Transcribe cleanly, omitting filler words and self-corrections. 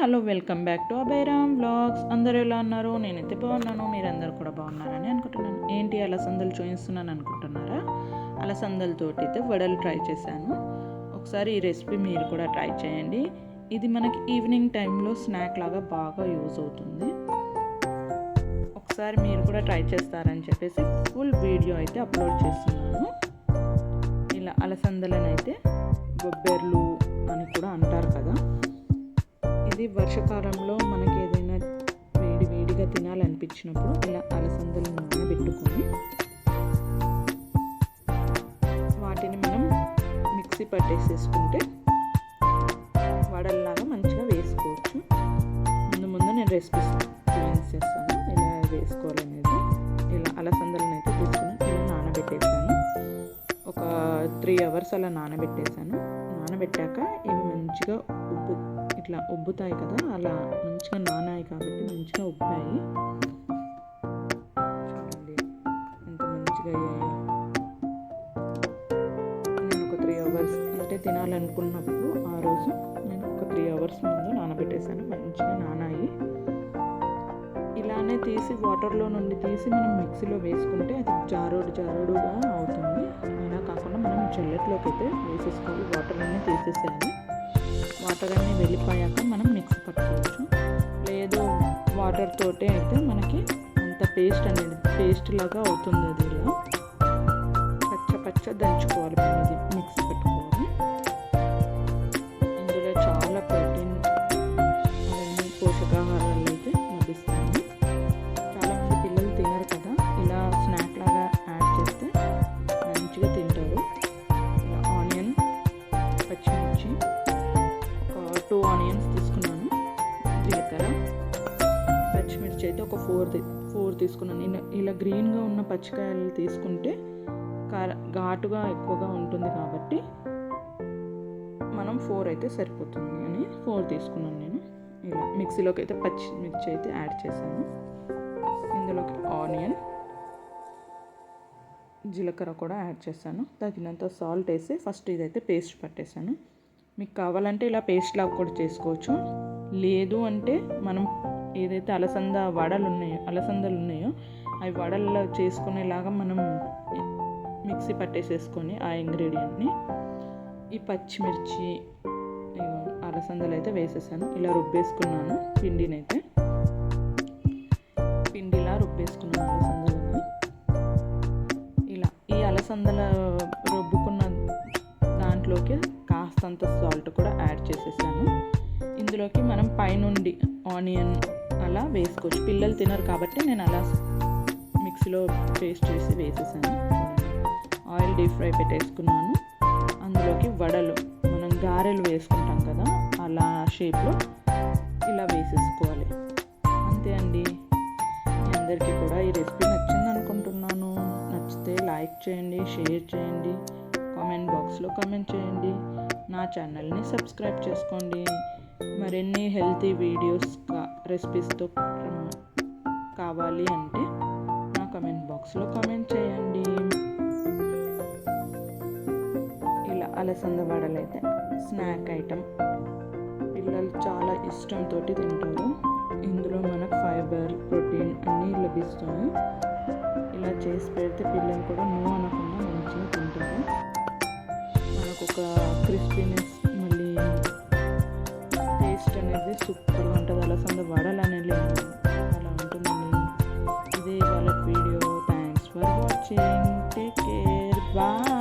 Hello, welcome back to Abhayaram vlogs. అందరూ ఎలా ఉన్నారు? నేనైతే బాగున్నాను, మీరందరూ కూడా బాగున్నారని అనుకుంటున్నాను. ఏంటి అలసందలు చూపిస్తున్నాను అనుకుంటున్నారా? అలసందలతోటి అయితే వడలు ట్రై చేశాను. ఒకసారి ఈ రెసిపీ మీరు కూడా ట్రై చేయండి. ఇది మనకి ఈవినింగ్ టైంలో స్నాక్ లాగా బాగా యూజ్ అవుతుంది. ఒకసారి మీరు కూడా ట్రై చేస్తారని చెప్పేసి ఫుల్ వీడియో అయితే అప్లోడ్ చేస్తున్నాను. ఇలా అలసందలను అయితే బొబ్బెర్లు అని కూడా అంటారు కదా. ఇది వర్షాకాలంలో మనకి ఏదైనా వేడిగా తినాలనిపించినప్పుడు ఇలా అలసందలు నానబెట్టుకొని వాటిని మనం మిక్సీ పట్టేసేసుకుంటే వడల్లాగా మంచిగా వేసుకోవచ్చు. ముందు నేను రెసిపీస్ చేస్తాను ఇలా వేసుకోవాలనేది. ఇలా అలసందలను అయితే తీసుకుని ఇలా నానబెట్టేసాను. ఒక 3 hours అలా నానబెట్టేసాను. నానబెట్టాక ఇవి మంచిగా ఇట్లా ఉబ్బుతాయి కదా, అలా మంచిగా నానాయి కాబట్టి మంచిగా ఉబ్బాయి. చూడండి ఎంత మంచిగా అయ్యాయి. నేను ఒక 3 hours అంటే తినాలనుకున్నప్పుడు ఆ రోజు నేను ఒక 3 hours ముందు నానబెట్టేసాను. మంచిగా నానాయి. ఇలానే తీసి వాటర్లో నుండి తీసి మనం మిక్సీలో వేసుకుంటే అది జారుడుగా అవుతుంది. అలా కాకుండా మనం జల్లెట్లోకి అయితే వేసేసుకోవాలి. వాటర్ అన్నీ తీసేసేయాలి. వాటర్ అన్నీ వెళ్ళిపోయాక మనం మిక్సీ పట్టుకోవచ్చు. లేదు వాటర్ తోటే అయితే మనకి అంత పేస్ట్ లాగా అవుతుంది. అది ఇలా పచ్చ దంచుకోవాలి. మనం ఇది మిక్సీ పెట్టుకోవాలి. ఇందులో చాలా ప్రోటీన్ అవన్నీ పోషకాహారాలు అయితే లభిస్తాయి. చాలామంది పిల్లలు తినరు కదా, ఇలా స్నాక్ లాగా యాడ్ చేస్తే మంచిగా తింటారు. ఇలా ఆనియన్, పచ్చిమిర్చి, 2 onions తీసుకున్నాను. జీలకర్ర, పచ్చిమిర్చి అయితే ఒక 4 తీసుకున్నాను. ఇలా గ్రీన్గా ఉన్న పచ్చికాయలు తీసుకుంటే ఘాటుగా ఎక్కువగా ఉంటుంది కాబట్టి మనం 4 అయితే సరిపోతుంది అని 4 తీసుకున్నాను నేను. ఇలా మిక్సీలోకి అయితే పచ్చిమిర్చి అయితే యాడ్ చేశాను. ఇందులోకి ఆనియన్, జీలకర్ర కూడా యాడ్ చేశాను. తగినంత సాల్ట్ వేసి ఫస్ట్ ఇదైతే పేస్ట్ పట్టేశాను. మీకు కావాలంటే ఇలా పేస్ట్ లాగా కూడా చేసుకోవచ్చు. లేదు అంటే మనం ఏదైతే అలసందలు ఉన్నాయో అవి వడల్లో చేసుకునేలాగా మనం మిక్సీ పట్టేసేసుకొని ఆ ఇంగ్రీడియంట్ని ఈ పచ్చిమిర్చి అలసందలు అయితే వేసేసాను. ఇలా రుబ్బేసుకున్నాను. పిండిలా రుబ్బేసుకున్నాను అలసందలని. ఇలా ఈ అలసందల రుబ్బుకున్న దాంట్లోకి కాస్తంత సాల్ట్ కూడా యాడ్ చేసేసాను. ఇందులోకి మనం పైనుండి ఆనియన్ అలా వేసుకోవచ్చు. పిల్లలు తినరు కాబట్టి నేను అలా మిక్సీలో పేస్ట్ చేసి వేసేసాను. ఆయిల్ డీప్ ఫ్రై పెట్టేసుకున్నాను. అందులోకి వడలు మనం గారెలు వేసుకుంటాం కదా, అలా షేప్లో ఇలా వేసేసుకోవాలి. అంతే అండి. మీ అందరికీ కూడా ఈ రెసిపీ నచ్చింది అనుకుంటున్నాను. నచ్చితే లైక్ చేయండి, షేర్ చేయండి, కామెంట్ బాక్స్లో కామెంట్ చేయండి. నా ఛానల్ని సబ్స్క్రైబ్ చేసుకోండి. మరిన్ని హెల్తీ వీడియోస్ రెసిపీస్తో కావాలి అంటే నా కామెంట్ బాక్స్లో కామెంట్ చేయండి. ఇలా అలసంద వడలు అయితే స్నాక్ ఐటమ్, పిల్లలు చాలా ఇష్టంతో తింటారు. ఇందులో మనకు ఫైబర్, ప్రోటీన్ అన్నీ లభిస్తాయి. ఇలా చేసి పెడితే పిల్లలు కూడా నో అనకుండా మంచిగా తింటారు. మనకు ఒక క్రిస్పీనెస్, మళ్ళీ టేస్ట్ అనేది సూపర్గా ఉంటుంది. అలసంద వడలు అనేది అలా ఉంటుందండి. ఇదే వాళ్ళ video. Thanks for watching. Take care. Bye.